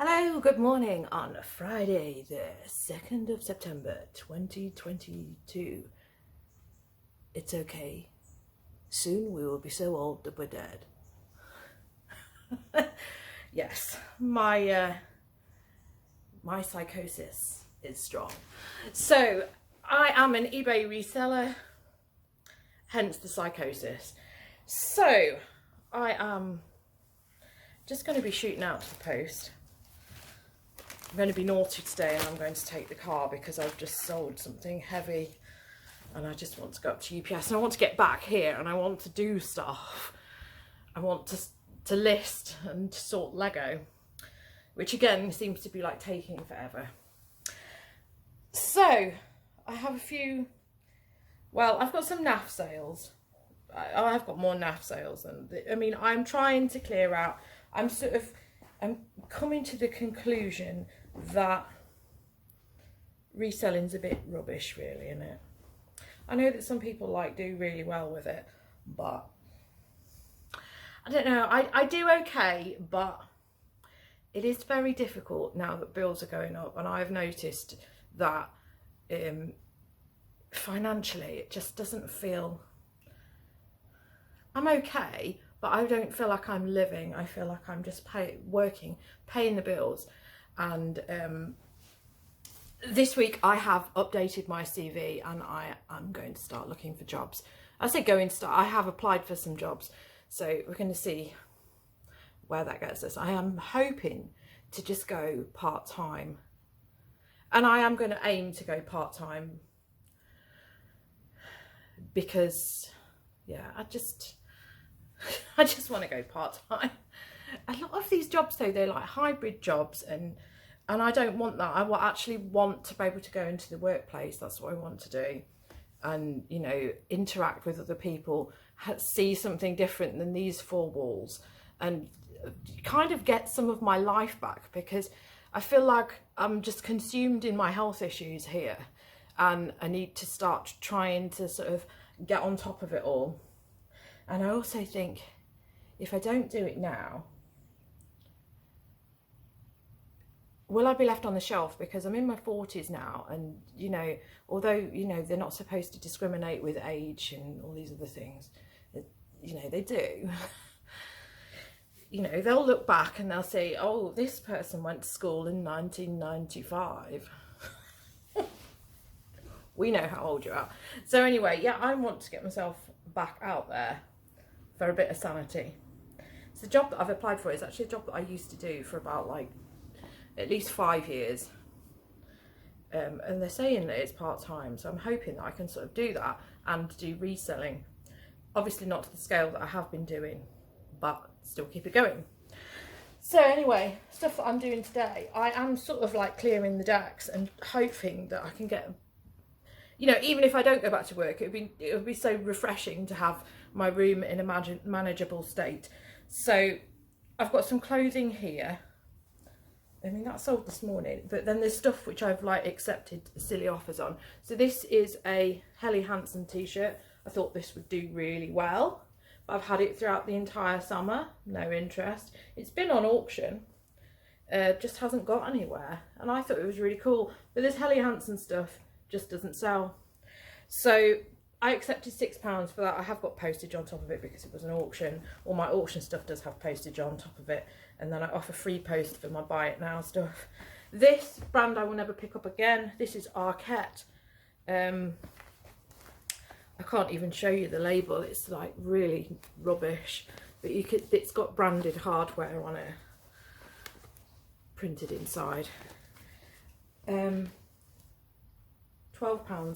Hello, good morning on Friday, the 2nd of September 2022. It's okay. Soon we will be so old that we're dead. Yes, my psychosis is strong. So I am an eBay reseller, hence the psychosis. So I am just going to be shooting out to the post. I'm going to be naughty today and I'm going to take the car because I've just sold something heavy and I just want to go up to UPS and I want to get back here and I want to do stuff. I want to list and to sort Lego, which again seems to be like taking forever. So I have a few, well, I've got some NAF sales. I've got more NAF sales and I'm trying to clear out. I'm coming to the conclusion that reselling's a bit rubbish, really, isn't it? I know that some people do really well with it, but I don't know. I do okay, but it is very difficult now that bills are going up, and I've noticed that financially it just doesn't feel. I'm okay, but I don't feel like I'm living. I feel like I'm just working, paying the bills. And this week I have updated my CV and I am going to start looking for jobs. I say I have applied for some jobs. So we're going to see where that gets us. I am hoping to just go part-time. And I am going to aim to go part-time because, yeah, I just want to go part-time. A lot of these jobs though, they're like hybrid jobs and I don't want that. I actually want to be able to go into the workplace. That's what I want to do. And, you know, interact with other people, see something different than these four walls and kind of get some of my life back, because I feel like I'm just consumed in my health issues here and I need to start trying to sort of get on top of it all. And I also think if I don't do it now, will I be left on the shelf? Because I'm in my 40s now and, you know, although, you know, they're not supposed to discriminate with age and all these other things, you know, they do. You know, they'll look back and they'll say, oh, this person went to school in 1995. We know how old you are. So anyway, yeah, I want to get myself back out there for a bit of sanity. So the job that I've applied for is actually a job that I used to do for about at least 5 years. And they're saying that it's part-time, so I'm hoping that I can sort of do that and do reselling. Obviously not to the scale that I have been doing, but still keep it going. So anyway, stuff that I'm doing today, I am sort of clearing the decks and hoping that I can get, you know, even if I don't go back to work, it would be so refreshing to have my room in a manageable state. So I've got some clothing here. I mean, that sold this morning, but then there's stuff which I've accepted silly offers on. So this is a Helly Hansen t-shirt. I thought this would do really well, but I've had it throughout the entire summer, no interest. It's been on auction, just hasn't got anywhere. And I thought it was really cool, but this Helly Hansen stuff just doesn't sell. So I accepted £6 for that. I have got postage on top of it because it was an auction. All my auction stuff does have postage on top of it. And then I offer free post for my buy it now stuff. This brand I will never pick up again. This is Arquette. I can't even show you the label. It's really rubbish. But it's got branded hardware on it. Printed inside. £12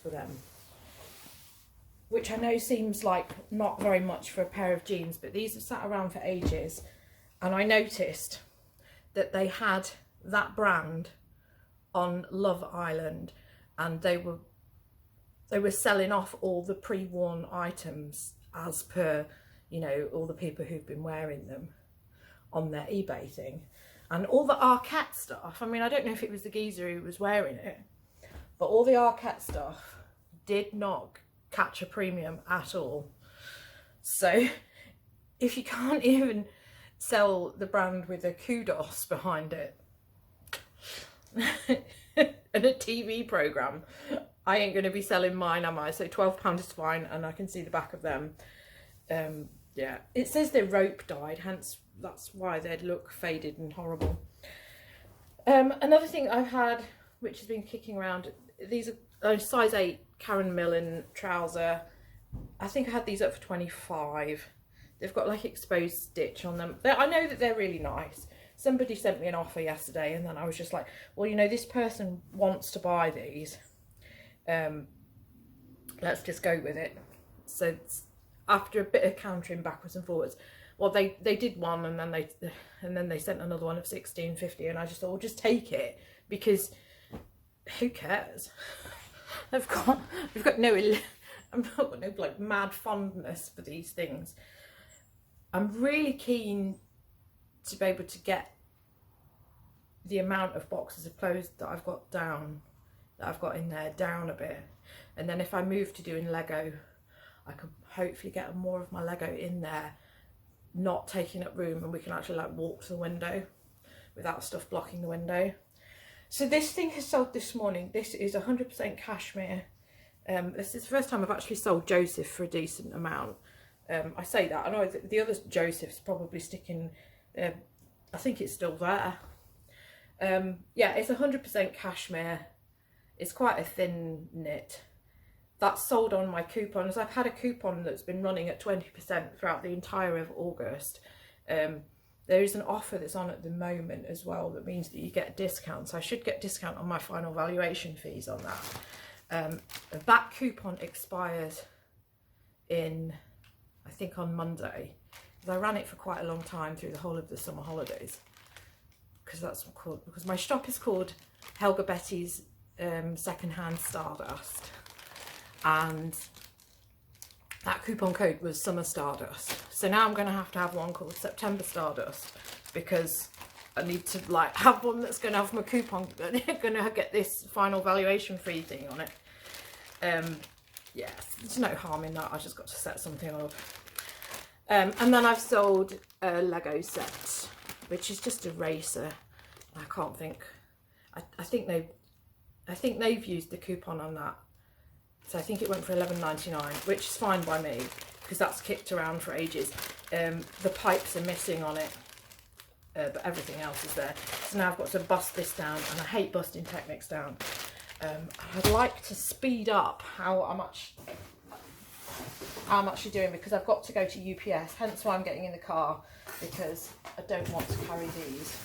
for them. Which I know seems not very much for a pair of jeans, but these have sat around for ages. And I noticed that they had that brand on Love Island and they were selling off all the pre-worn items as per, you know, all the people who've been wearing them on their eBay thing. And all the Arquette stuff, I mean, I don't know if it was the geezer who was wearing it, but all the Arquette stuff did not catch a premium at all. So if you can't even sell the brand with a kudos behind it, and a TV programme. I ain't going to be selling mine, am I? So £12 is fine, and I can see the back of them. Yeah, it says they're rope dyed, hence that's why they'd look faded and horrible. Another thing I've had, which has been kicking around, these are size 8 Karen Millen trouser. I think I had these up for 25. They've got like exposed stitch on them. I know that they're really nice. Somebody sent me an offer yesterday, and then I was just like, well, you know, this person wants to buy these. Let's just go with it. So after a bit of countering backwards and forwards, well, they did one, and then they sent another one of £16.50, and I just thought, well, just take it, because who cares? I've got no like mad fondness for these things. I'm really keen to be able to get the amount of boxes of clothes that I've got in there down a bit, and then if I move to doing Lego, I can hopefully get more of my Lego in there, not taking up room, and we can actually like walk to the window without stuff blocking the window. So this thing has sold this morning. This is 100% cashmere. This is the first time I've actually sold Joseph for a decent amount. I say that, I know the other Joseph's probably sticking, I think it's still there. Yeah, it's 100% cashmere. It's quite a thin knit. That's sold on my coupons. I've had a coupon that's been running at 20% throughout the entire of August. There is an offer that's on at the moment as well that means that you get a discount. So I should get discount on my final valuation fees on that. That coupon expires in, I think, on Monday. Because I ran it for quite a long time through the whole of the summer holidays. Because my shop is called Helga Betty's Secondhand Stardust. And that coupon code was Summer Stardust. So now I'm going to have one called September Stardust, because I need to like have one that's going to have my coupon, going to get this final valuation free thing on it. Yeah, there's no harm in that. I just got to set something up. And then I've sold a Lego set, which is just a racer. I can't think. I think they've used the coupon on that. So I think it went for £11.99, which is fine by me, because that's kicked around for ages. The pipes are missing on it, but everything else is there. So now I've got to bust this down, and I hate busting Technics down. I'd like to speed up how much you're doing, because I've got to go to UPS, hence why I'm getting in the car, because I don't want to carry these.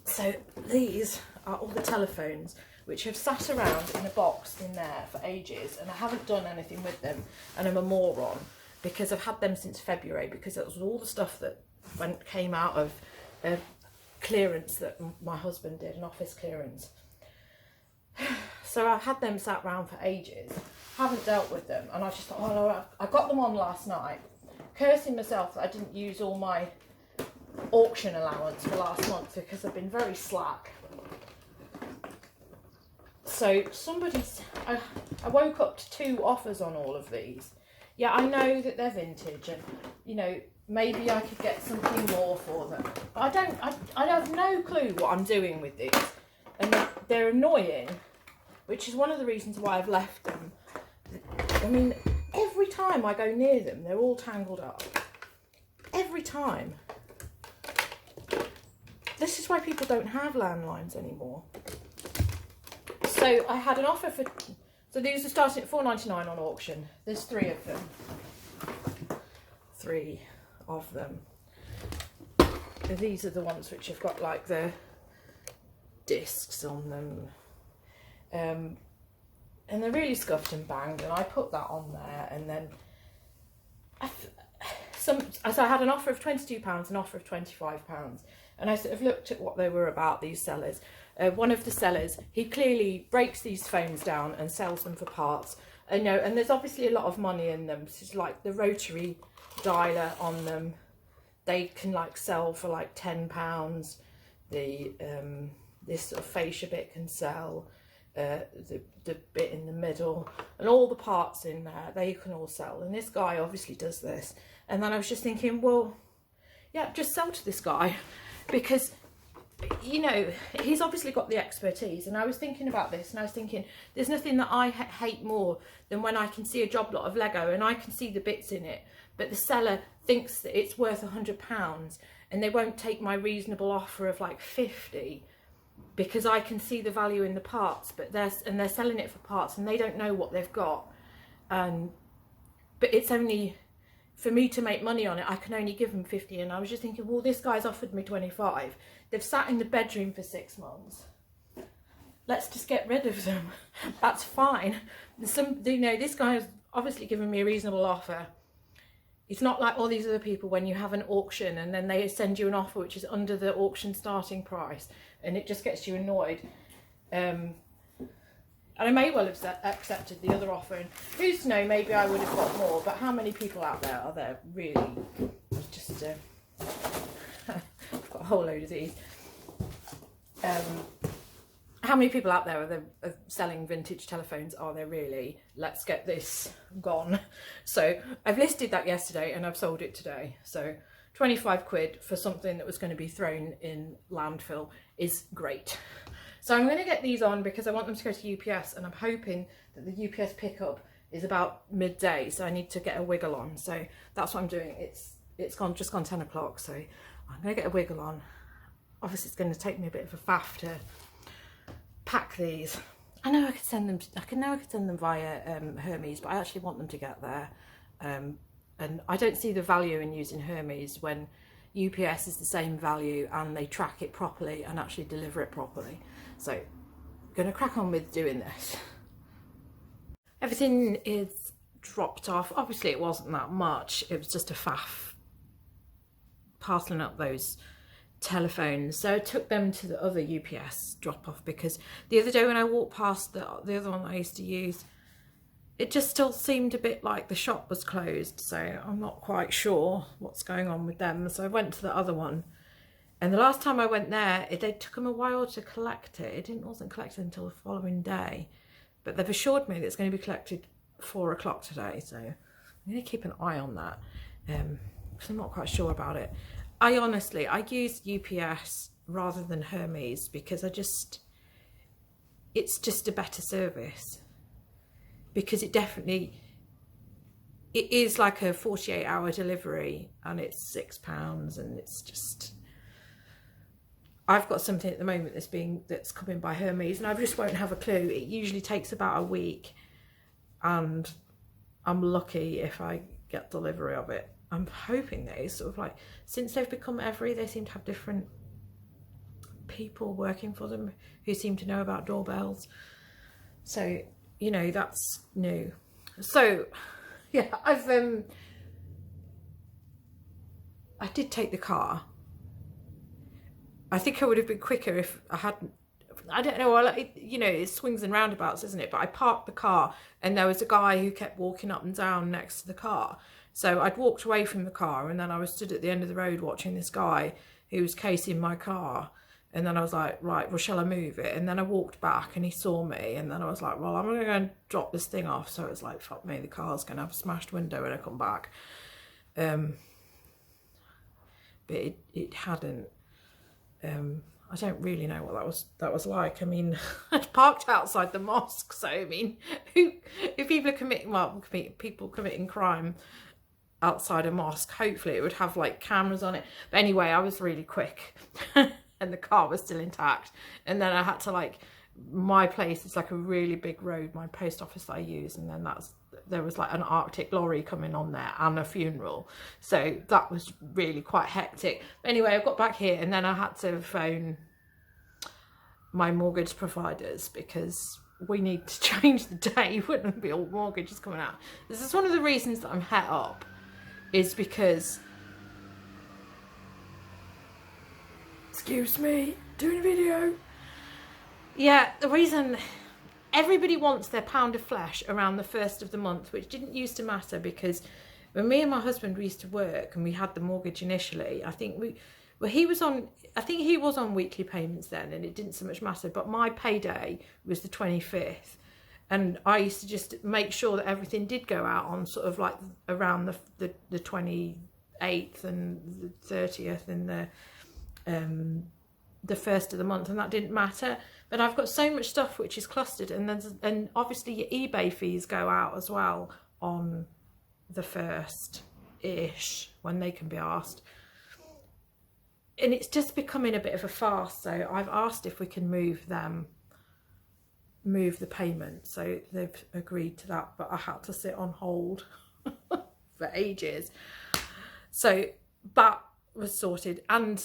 So these are all the telephones which have sat around in a box in there for ages, and I haven't done anything with them, and I'm a moron, because I've had them since February, because it was all the stuff that came out of clearance that my husband did, an office clearance. So I've had them sat around for ages, haven't dealt with them, and I just thought, oh no, I got them on last night, cursing myself that I didn't use all my auction allowance for last month, because I've been very slack. So I woke up to 2 offers on all of these. Yeah, I know that they're vintage, and you know, maybe I could get something more for them. But I have no clue what I'm doing with these, and they're annoying, which is one of the reasons why I've left them. I mean, every time I go near them, they're all tangled up. Every time. This is why people don't have landlines anymore. So I had an offer for, so these are starting at £4.99 on auction. There's 3 of them. 3 of them. These are the ones which have got like the discs on them. And they're really scuffed and banged, and I put that on there, and then so I had an offer of £22, an offer of £25, and I sort of looked at what they were about, these sellers. One of the sellers, he clearly breaks these phones down and sells them for parts. And there's obviously a lot of money in them. This is like the rotary dialer on them. They can like sell for like £10. This sort of fascia bit can sell. The bit in the middle, and all the parts in there, they can all sell. And this guy obviously does this. And then I was just thinking, well, yeah, just sell to this guy, because you know, he's obviously got the expertise. And I was thinking about this, and I was thinking, there's nothing that I hate more than when I can see a job lot of Lego and I can see the bits in it, but the seller thinks that it's worth £100 and they won't take my reasonable offer of like 50 because I can see the value in the parts, but they're selling it for parts and they don't know what they've got. But it's only, for me to make money on it, I can only give them 50. And I was just thinking, well, this guy's offered me 25. They've sat in the bedroom for 6 months. Let's just get rid of them. That's fine. You know, this guy has obviously given me a reasonable offer. It's not like all these other people when you have an auction and then they send you an offer which is under the auction starting price, and it just gets you annoyed. And I may well have accepted the other offer, and who's to know, maybe I would have got more. But how many people out there are there really just I've got a whole load of these. How many people out there are selling vintage telephones? Are there really? Let's get this gone. So I've listed that yesterday and I've sold it today. So 25 quid for something that was going to be thrown in landfill is great. So I'm going to get these on because I want them to go to UPS, and I'm hoping that the UPS pickup is about midday. So I need to get a wiggle on. So that's what I'm doing. It's just gone 10 o'clock. So I'm going to get a wiggle on. Obviously it's going to take me a bit of a faff to pack these. I know I could send them. I could send them via Hermes, but I actually want them to get there. And I don't see the value in using Hermes when UPS is the same value and they track it properly and actually deliver it properly. So I'm going to crack on with doing this. Everything is dropped off. Obviously it wasn't that much. It was just a faff parceling up those telephones. So I took them to the other UPS drop off because the other day when I walked past the other one I used to use, it just still seemed a bit like the shop was closed. So I'm not quite sure what's going on with them. So I went to the other one, and the last time I went there, they took them a while to collect it. It wasn't collected until the following day, but they've assured me that it's going to be collected 4 o'clock today. So I'm going to keep an eye on that because I'm not quite sure about it. I use UPS rather than Hermes because it's just a better service, because it is like a 48-hour delivery and it's £6, and it's just, I've got something at the moment that's coming by Hermes and I just won't have a clue. It usually takes about a week and I'm lucky if I get delivery of it. I'm hoping that it's sort of like, since they've become they seem to have different people working for them who seem to know about doorbells. So, you know, that's new. So, yeah, I did take the car. I think I would have been quicker if I hadn't. I don't know, you know, it swings and roundabouts, isn't it? But I parked the car and there was a guy who kept walking up and down next to the car. So I'd walked away from the car and then I was stood at the end of the road watching this guy who was casing my car. And then I was like, right, well, shall I move it? And then I walked back and he saw me. And then I was like, well, I'm going to go and drop this thing off. So it was like, fuck me, the car's going to have a smashed window when I come back. But it hadn't. I don't really know what that was like. I mean, I'd parked outside the mosque. So, I mean, if people are people committing crime outside a mosque, hopefully it would have like cameras on it. But anyway, I was really quick and the car was still intact. And then I had to my place is like a really big road, my post office that I use. And then there was like an Arctic lorry coming on there and a funeral. So that was really quite hectic. But anyway, I got back here and then I had to phone my mortgage providers because we need to change the day. Wouldn't be all mortgages coming out. This is one of the reasons that I'm het up, is because, excuse me, doing a video. Yeah, the reason everybody wants their pound of flesh around the 1st of the month, which didn't used to matter, because when me and my husband used to work and we had the mortgage initially, I think he was on weekly payments then and it didn't so much matter, but my payday was the 25th and I used to just make sure that everything did go out on sort of like around the 28th and the 30th and the the first of the month, and that didn't matter. But I've got so much stuff which is clustered, and obviously your eBay fees go out as well on the first-ish when they can be asked. And it's just becoming a bit of a farce. So I've asked if we can move the payment. So they've agreed to that, but I had to sit on hold for ages. So that was sorted, and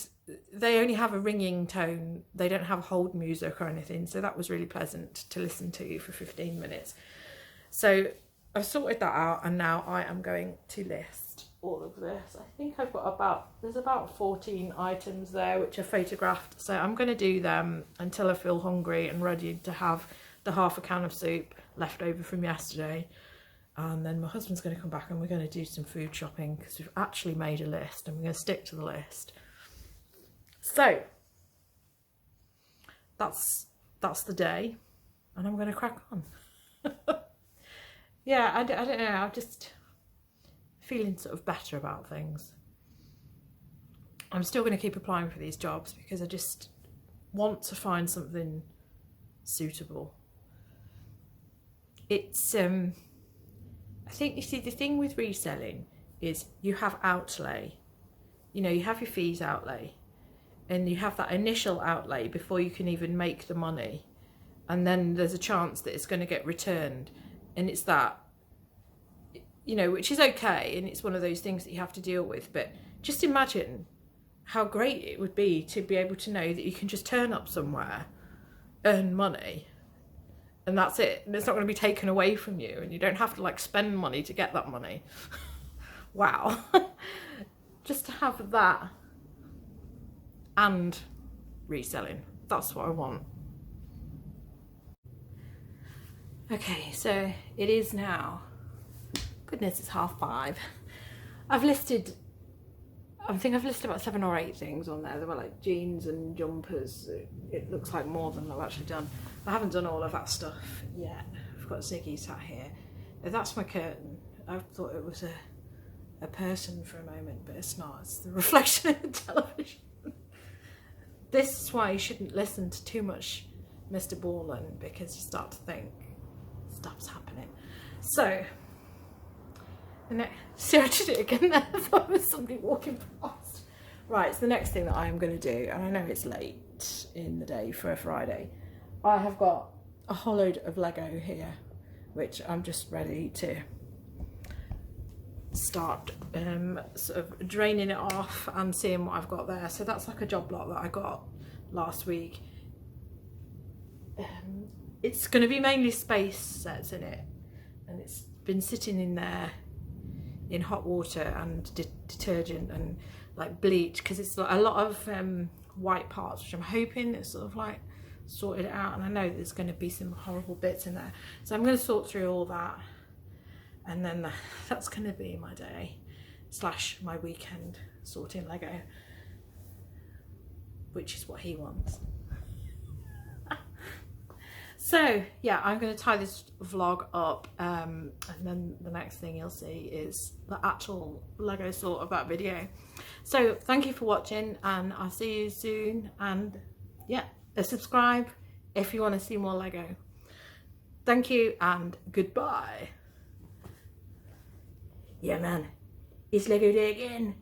they only have a ringing tone. They don't have hold music or anything. So that was really pleasant to listen to for 15 minutes. So I've sorted that out, and now I am going to list all of this. I think I've got there's about 14 items there which are photographed. So I'm going to do them until I feel hungry and ready to have the half a can of soup left over from yesterday. And then my husband's going to come back and we're going to do some food shopping because we've actually made a list and we're going to stick to the list. So that's the day, and I'm going to crack on. Yeah, I don't know, I'm just feeling sort of better about things. I'm still going to keep applying for these jobs because I just want to find something suitable. It's I think, you see, the thing with reselling is you have outlay. You know, you have your fees outlay, and you have that initial outlay before you can even make the money, and then there's a chance that it's going to get returned, and it's that, you know, which is okay, and it's one of those things that you have to deal with. But just imagine how great it would be to be able to know that you can just turn up somewhere, earn money, and that's it, and it's not going to be taken away from you, and you don't have to like spend money to get that money. Wow. Just to have that and reselling, that's what I want. Okay, so it is now, goodness, it's 5:30. I think I've listed about 7 or 8 things on there. There were like jeans and jumpers. It looks like more than I've actually done. I haven't done all of that stuff yet. I've got Ziggy sat here. That's my curtain. I thought it was a person for a moment, but it's not. It's the reflection of the television. This is why you shouldn't listen to too much Mr. Borland, because you start to think stuff's happening. So, see, I did it again there. I thought it was somebody walking past. Right, so the next thing that I am going to do, and I know it's late in the day for a Friday, I have got a whole load of Lego here, which I'm just ready to start sort of draining it off and seeing what I've got there. So that's like a job lot that I got last week. It's going to be mainly space sets in it, and it's been sitting in there in hot water and detergent and like bleach, because it's a lot of white parts, which I'm hoping it's sort of like sorted it out, and I know there's going to be some horrible bits in there, so I'm going to sort through all that, and then that's going to be my day / my weekend, sorting Lego, which is what he wants. So yeah, I'm going to tie this vlog up, and then the next thing you'll see is the actual Lego sort of that video. So thank you for watching, and I'll see you soon, and yeah, subscribe if you want to see more Lego. Thank you and goodbye. Yeah man, it's Lego day again.